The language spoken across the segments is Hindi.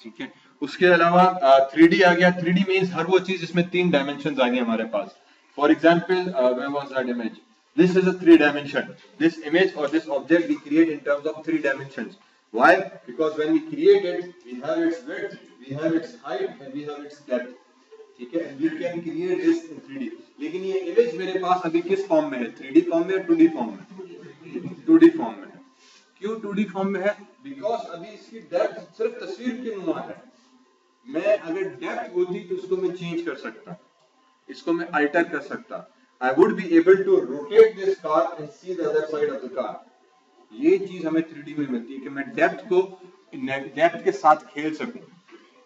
ठीक है। उसके अलावा 3D आ गया। 3D मींस हर वो चीज जिसमें 3 डायमेंशंस आ गए हमारे पास। For example where was that image, this is a 3 dimension, this image or this object we create in terms of 3 dimensions. Why? Because when we create it, we have its width, we have its height and we have its depth, ठीक है। and we can create this in 3D। लेकिन ये इमेज मेरे पास अभी किस फॉर्म में है, 3D फॉर्म में या 2D फॉर्म में? 2D फॉर्म में। क्यों 2D फॉर्म में है? बिकॉज अभी इसकी डेप्थ सिर्फ तस्वीर के नुमा है। मैं अगर डेप्थ होती तो इसको मैं चेंज कर सकता, इसको मैं अल्टर कर सकता। I would be able to rotate this car and see the other side of the car। ये चीज हमें 3D में मिलती है कि मैं डेप्थ के साथ खेल सकूं।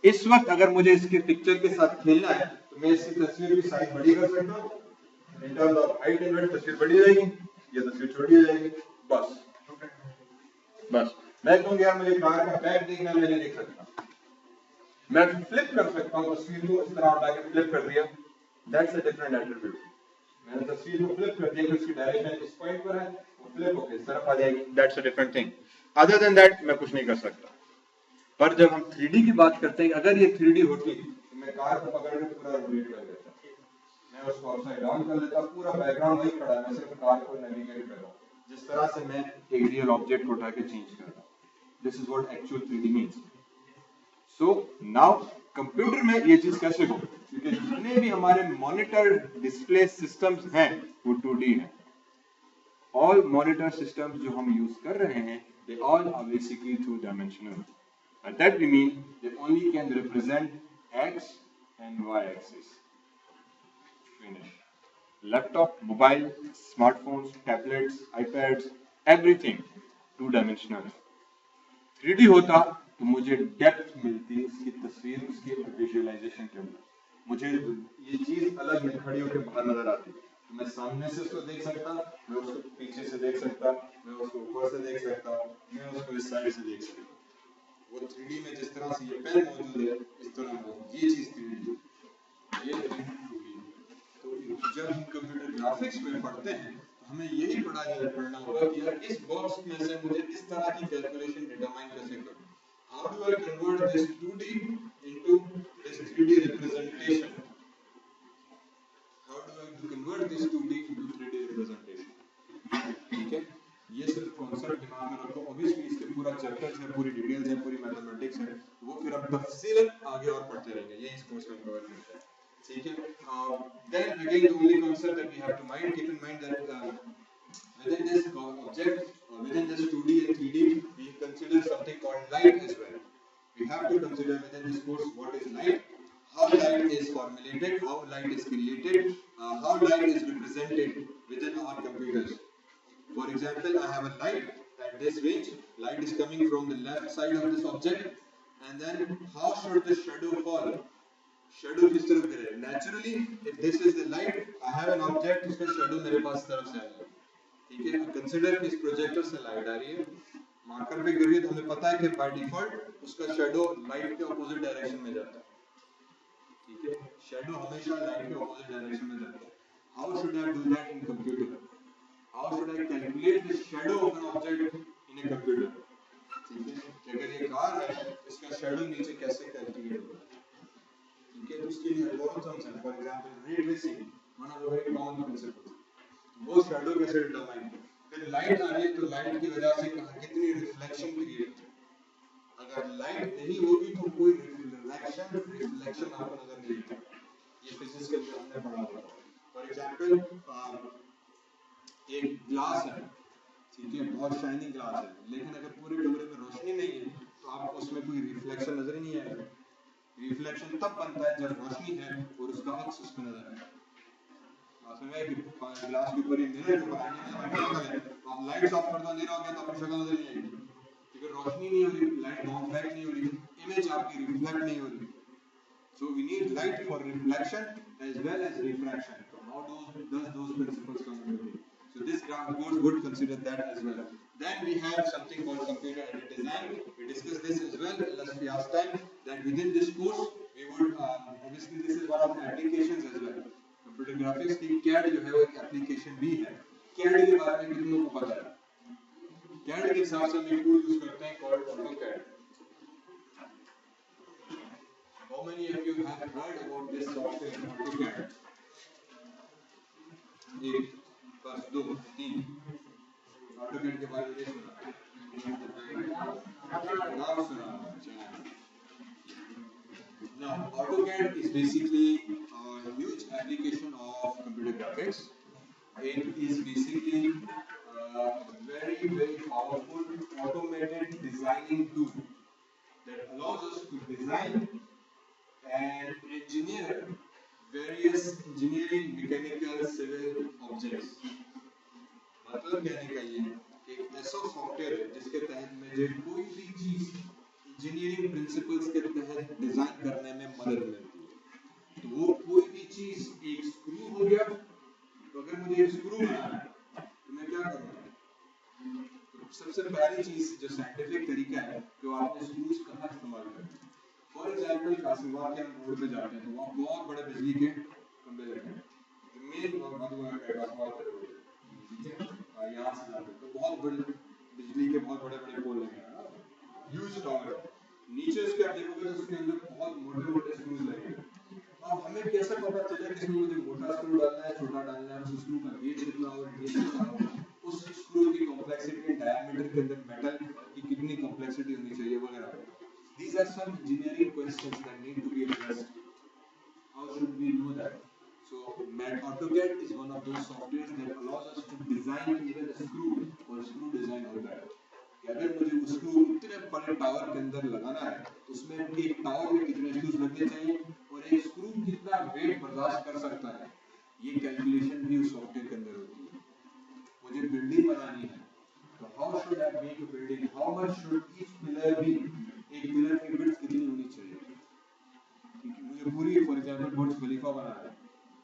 इस वक्त अगर मुझे इसके पिक्चर के साथ खेलना है तो मैं इसकी तस्वीर की साइज बड़ी कर सकता हूँ, in terms of height and width तस्वीर बड़ी जाएगी, ये तस्वीर छोटी हो जाएगी। बस मैं कहूँगा यार मुझे कार का बैक देखना, मैं नहीं देख सकता। मैं फ्लिप कर सकता हूँ तस्वीर को, इस तरह उठा के फ्लिप कर दिया, दैट्स अ डिफरेंट एट्रीब्यूट। मैंने तस्वीर को फ्लिप कर दिया, उसकी डायरेक्शन इस पॉइंट पर है, वो फ्लिप होकर इस तरफ आ जाएगी, that's a different thing. Other than that मैं कुछ नहीं कर सकता। पर जब हम 3D की बात करते हैं, अगर ये 3D होती तो मैं कार को पकड़ के पूरा रोटेट कर देता, मैं उसको अपसाइड डाउन कर लेता, पूरा बैकग्राउंड वही खड़ा है, मैं सिर्फ कार को नेविगेट कर रहा हूँ, जिस तरह से मैं एक रियल ऑब्जेक्ट को उठा के चेंज कर रहा हूँ। This is what actual 3D means. So now computer में ये चीज कैसे हो, क्योंकि जितने भी हमारे मॉनिटर डिस्प्ले सिस्टम्स हैं वो 2D हैं। ऑल मॉनिटर सिस्टम्स जो हम यूज कर रहे हैं, they all are basically 2-dimensional. By that we mean they only can represent x and y axis. Finish. Laptop, mobile, smartphones, tablets, iPads, everything 2-dimensional. 3D होता तो मुझे डेप्थ मिलती उसकी तस्वीर, उसकी विजुअलाइजेशन के अंदर, मुझे ये चीज अलग में खड़ी होकर बाहर नजर आती। तो मैं सामने से उसको देख सकता, मैं उसको पीछे से देख सकता, मैं उसको ऊपर से देख सकता, मैं उसको इस साइड से देख सकता। वो 3D में जिस तरह से ये पेन मौजूद है, इस तरह वो ये चीज 3D, ये 2D। तो जब हम कंप्यूटर ग्राफिक्स में पढ़ते हैं तो हमें यही पढ़ना होगा कि यार इस बॉक्स में से मुझे इस तरह की कैलकुलेशन डिटरमाइन कैसे करूं। How do I convert this 2D into this 3D representation? How do I convert this 2D into 3D representation? ठीक है, ये सिर्फ कॉन्सेप्ट दिमाग में रखो। ऑब्वियसली इसके पूरा चैप्टर्स है, पूरी डिटेल्स है, पूरी मैथमेटिक्स है, वो फिर हम तफसीलन आगे और पढ़ते रहेंगे, ये इस कोर्स में कवर करते हैं। ठीक है, then again the only concept that we have to keep in mind that within this object or within this 2D and 3D we consider something called light as well. We have to consider within this course what is light, how light is formulated, how light is created, how light is represented within our computers. For example, I have a light at this range, light is coming from the left side of this object, and then how should the shadow fall? Shadow किस तरफ गिरे? Naturally, if this is the light, I have an object, उसका shadow मेरे पास तरफ से आएगा। ठीक है, कंसिडर इस प्रोजेक्टर से लाइट आ रही है, मार्कर पे गिर रही है, तो हमें पता है कि बाय डिफॉल्ट उसका शैडो लाइट के ऑपोजिट डायरेक्शन में जाता है। ठीक है, शैडो हमेशा लाइट के ऑपोजिट डायरेक्शन में जाता है। How should I do that in computer? How should I calculate the shadow of an object in a computer? ठीक है, अगर ये कार है, इसका शैडो नीचे कैसे कैलकुलेट होगा? ठीक है, तो उसके लिए एल्गोरिथम्स हैं। For example ray tracing, one of the very common concept, वो शैडो कैसे डिटरमाइन करें। फिर लाइट आ रही है तो लाइट की वजह से कितनी रिफ्लेक्शन क्रिएट है। अगर लाइट नहीं होगी तो कोई रिफ्लेक्शन आपको नजर नहीं आएगा। ये फिजिक्स के अंदर हमने पढ़ा था। फॉर एग्जांपल एक ग्लास है, ठीक है, बहुत शाइनिंग ग्लास है, लेकिन अगर पूरे कमरे में रोशनी नहीं है तो आपको उसमें कोई रिफ्लेक्शन नजर ही नहीं आएगा। रिफ्लेक्शन तब बनता है जब रोशनी है और उसका अक्स उसमें नजर आए। ग्लास के ऊपर मिरर के ऊपर आप लाइट्स ऑफ कर दो, अंधेरा हो गया तो आपकी शक्ल नजर नहीं आएगी, क्योंकि रोशनी नहीं हो रही, लाइट बाउंस बैक नहीं हो रही, इमेज आपकी रिफ्लेक्ट नहीं हो रही। So we need light for reflection as well as refraction. So how does those principles come into play? So this course would consider that as well. Then we have something called computer-aided design. We discussed this as well last time. That within this course we would obviously this is one of the applications as well. Computer graphics की CAD जो है वो एक application भी है। CAD के बारे में कितनों को पता है? CAD के हिसाब से हम एक tool यूज करते हैं called AutoCAD. you have heard about this software AutoCAD, एक बस दो तीन AutoCAD के बारे में सुना, नाम सुना। Now, AutoCAD is basically a huge application of computer graphics. It is basically a very, very powerful automated designing tool that allows us to design and engineer various engineering, mechanical, civil objects. मतलब कहने का ये एक ऐसा सॉफ्टवेयर है जिसके तहत मुझे कोई भी चीज इंजीनियरिंग प्रिंसिपल्स के तहत डिजाइन करने में मदद मिलती है। तो वो कोई भी चीज एक स्क्रू हो गया, तो अगर मुझे एक स्क्रू बनाना है तो मैं क्या करूँगा? तो सबसे पहली चीज जो साइंटिफिक तरीका है कि आपने स्क्रूज कहाँ इस्तेमाल करना है। फॉर एग्जाम्पल कासिमबाग के हम रोड पे जाते हैं तो वहाँ बहुत बड़े बिजली के खंभे लगे हैं, जो मेन यहाँ से जाते तो बहुत बड़े बिजली के बहुत बड़े बड़े पोल लगे हैं, ह्यूज टावर। नीचे उसके आप देखोगे तो उसके अंदर बहुत मोटे मोटे स्क्रूज लगे हैं। अब हमें कैसे पता चले कि इसमें मुझे मोटा स्क्रू डालना है, छोटा डालना है, उस स्क्रू का गेज कितना हो, गेज कितना हो, उस स्क्रू की कॉम्प्लेक्सिटी, डायमीटर के अंदर मेटल की कितनी कॉम्प्लेक्सिटी होनी चाहिए वगैरह। These are some engineering questions that need to be addressed. How should we know that? So, AutoCAD is one of those softwares that allows us to design even a screw or screw design होता है। कि अगर मुझे वो स्क्रू इतने बड़े टावर के अंदर लगाना है, तो उसमें एक टावर में कितने स्क्रूज लगने चाहिए और एक स्क्रू कितना वेट बर्दाश्त कर सकता है, ये कैलकुलेशन भी उस सॉफ्टवेयर के अंदर होती है। मुझे बिल्डिंग बनानी है, तो how should I make a building, how much should each pillar be, एक पिलर की विड्थ कितनी होनी चाहिए। ठीक है, मुझे पूरी फॉर एग्जांपल बुर्ज खलीफा बनाना है,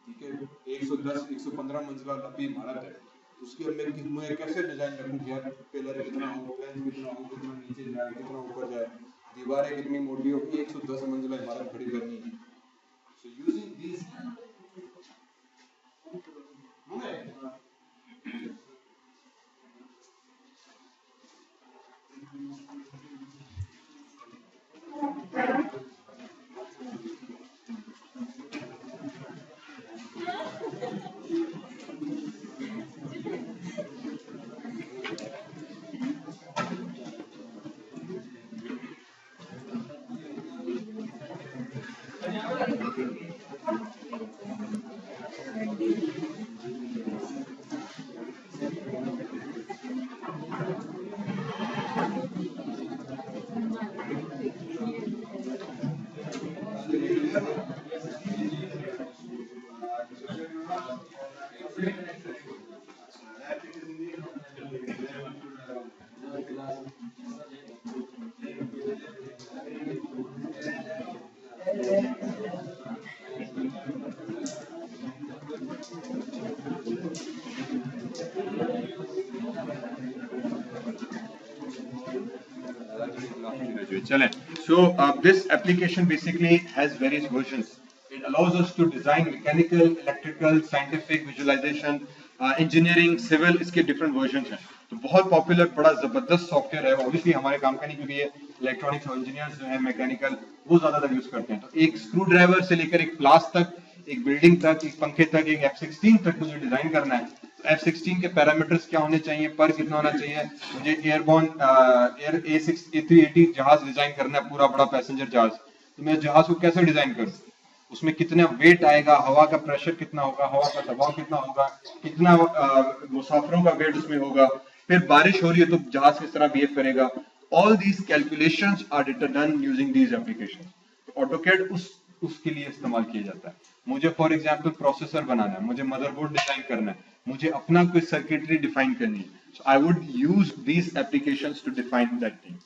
ठीक है, 110 115 मंजिला लंबी इमारत है, उसके अंदर मैं कैसे डिजाइन रखूं कि यार पिलर कितना हो, फ्लैंज कितना हो, कितना नीचे जाए, कितना ऊपर जाए, दीवारें कितनी मोटी हो, 110 मंजिला इमारत खड़ी करनी है। So using this So this application basically has various versions. It allows us to design mechanical, electrical, scientific, visualization, engineering, civil, इसके different versions हैं। तो बहुत पॉपुलर, बड़ा जबरदस्त सॉफ्टवेयर है। ऑब्वियसली हमारे काम का नहीं, क्योंकि ये इलेक्ट्रॉनिक्स और इंजीनियर्स जो है मैकेनिकल वो ज्यादातर यूज करते हैं। तो एक स्क्रू ड्राइवर से लेकर एक प्लास तक, एक बिल्डिंग तक, एक पंखे तक, एक F-16 तक मुझे डिजाइन करना है। तो F-16 के पैरामीटर्स क्या होने चाहिए, पर कितना होना चाहिए, मुझे एयरबोर्न एयर A380 जहाज डिजाइन करना है, पूरा बड़ा पैसेंजर जहाज। तो मैं जहाज को कैसे डिजाइन करूँ, उसमें कितना वेट आएगा, हवा का प्रेशर कितना होगा, हवा का दबाव कितना होगा, कितना मुसाफिरों का वेट उसमें होगा, फिर बारिश हो रही है तो जहाज किस तरह बिहेव करेगा। All these calculations are done using these applications. AutoCAD उसके लिए इस्तेमाल किया जाता है। मुझे फॉर एग्जांपल प्रोसेसर बनाना है, मुझे मदरबोर्ड डिजाइन करना है, मुझे अपना कोई सर्किटरी डिफाइन करनी है, so I would use these applications to define that thing.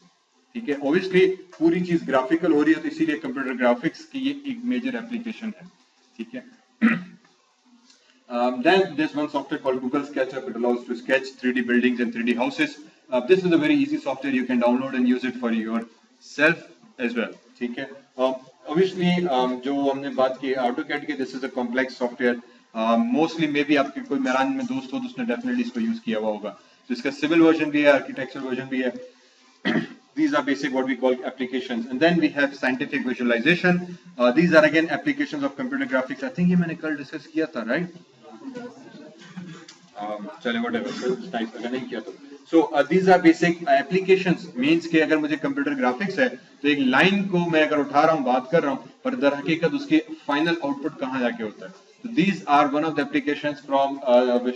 ठीक है, ऑब्वियसली पूरी चीज ग्राफिकल हो रही है तो इसीलिए कंप्यूटर ग्राफिक्स की ये एक मेजर एप्लीकेशन है। ठीक है, then there's one software called Google SketchUp. It allows to sketch 3D buildings and 3D houses. This is a very easy software. You can download and use it for yourself as well. ठीक है, obviously जो हमने बात की AutoCAD की, this is a complex software. Mostly maybe आपके कोई मेरान में दोस्त हो तो उसने definitely इसको यूज किया हुआ होगा। तो इसका सिविल वर्जन भी है, आर्किटेक्चरल वर्जन भी है। these are basic what we call applications, and then we have scientific visualization. These are again applications of computer graphics. I think ये मैंने कल discuss किया था, right? चले whatever, so it's nice, अगर नहीं किया तो. So these are basic applications. Means कि अगर मुझे computer graphics है तो एक line को मैं अगर उठा रहा हूँ, बात कर रहा हूँ, पर दर हकीकत उसके final output कहाँ जाके होता है. So these are one of the applications from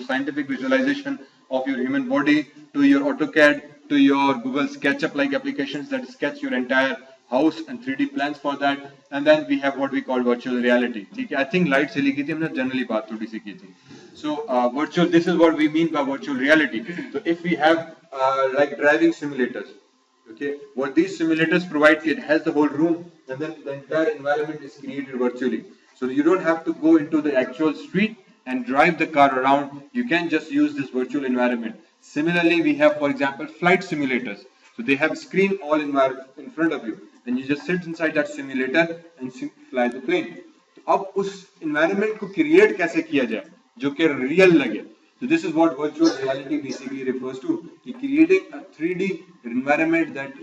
scientific visualization of your human body to your AutoCAD to your Google SketchUp like applications that sketch your entire house and 3D plans for that. And then we have what we call virtual reality. I think light चली गई थी, हमने generally बात थोड़ी सी की थी. So virtual, this is what we mean by virtual reality. So if we have like driving simulators, okay, what these simulators provide, it has the whole room and then the entire environment is created virtually. So you don't have to go into the actual street and drive the car around. You can just use this virtual environment. Similarly, we have, for example, flight simulators. So they have a screen all in front of you, and you just sit inside that simulator and fly the plane. अब उस environment को create कैसे किया जाए जो कि real लगे. So this is what virtual reality basically refers to, creating a 3D environment that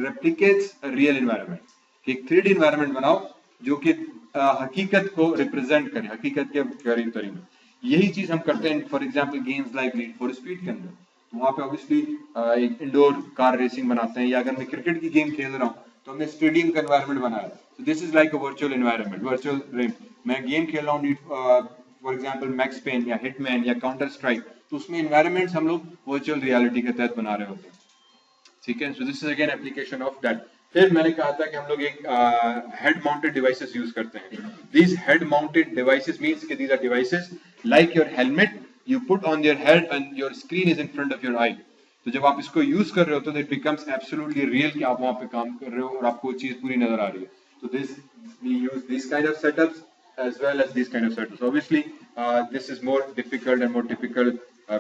replicates a real environment. एक 3D environment बनाओ जो कि हकीकत को represent करे, हकीकत के करीब तरीन. यही चीज हम करते हैं for example games like need for speed के अंदर. तो वहाँ पे ऑब्वियसली एक इंडोर कार रेसिंग बनाते हैं, या अगर मैं क्रिकेट की गेम खेल रहा हूँ तो हमने स्टेडियम का एनवायरनमेंट बनाया. So this is like a virtual environment, virtual realm. मैं गेम खेल रहा हूँ need for example Max Payne या हिटमैन या काउंटर स्ट्राइक, तो उसमें एनवायरनमेंट्स हम लोग वर्चुअल रियलिटी के तहत बना रहे होते हैं. ठीक है. सो this is again application of that. फिर मैंने कहा था कि हम लोग एक हेड माउंटेड डिवाइसेस यूज करते हैं. These head mounted devices means कि these are devices like your helmet you put on your head and your screen is in front of your eye. तो जब आप इसको यूज कर रहे हो तो इट बिकम्स एब्सोल्युटली रियल कि आप वहां पे काम कर रहे हो और आपको चीज पूरी नजर आ रही है. तो this we use this kind of setups as well as these kind of setups. Obviously this is more difficult and more typical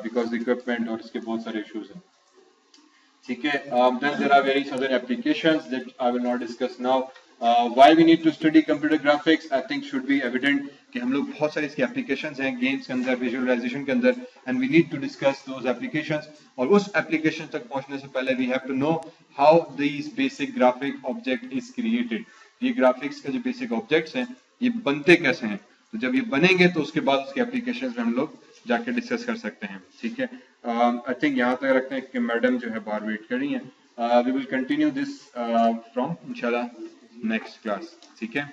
because the equipment और इसके बहुत सारे issues हैं. ठीक है. Then there are various other applications that I will not discuss now. Why we need to study computer graphics, I think should be evident कि हम लोग बहुत सारे इसके applications हैं games के अंदर, visualization के अंदर, and we need to discuss those applications. और उस application तक पहुंचने से पहले we have to know how these basic graphic object is created. ये graphics के जो basic objects हैं ये बनते कैसे हैं. तो जब ये बनेंगे तो उसके बाद उसके applications में हम लोग जाके डिस्कस कर सकते हैं. ठीक है. आई थिंक यहाँ तक रखते हैं कि मैडम जो है बाहर वेट कर रही हैं. We will continue this from इंशाल्लाह नेक्स्ट क्लास. ठीक है.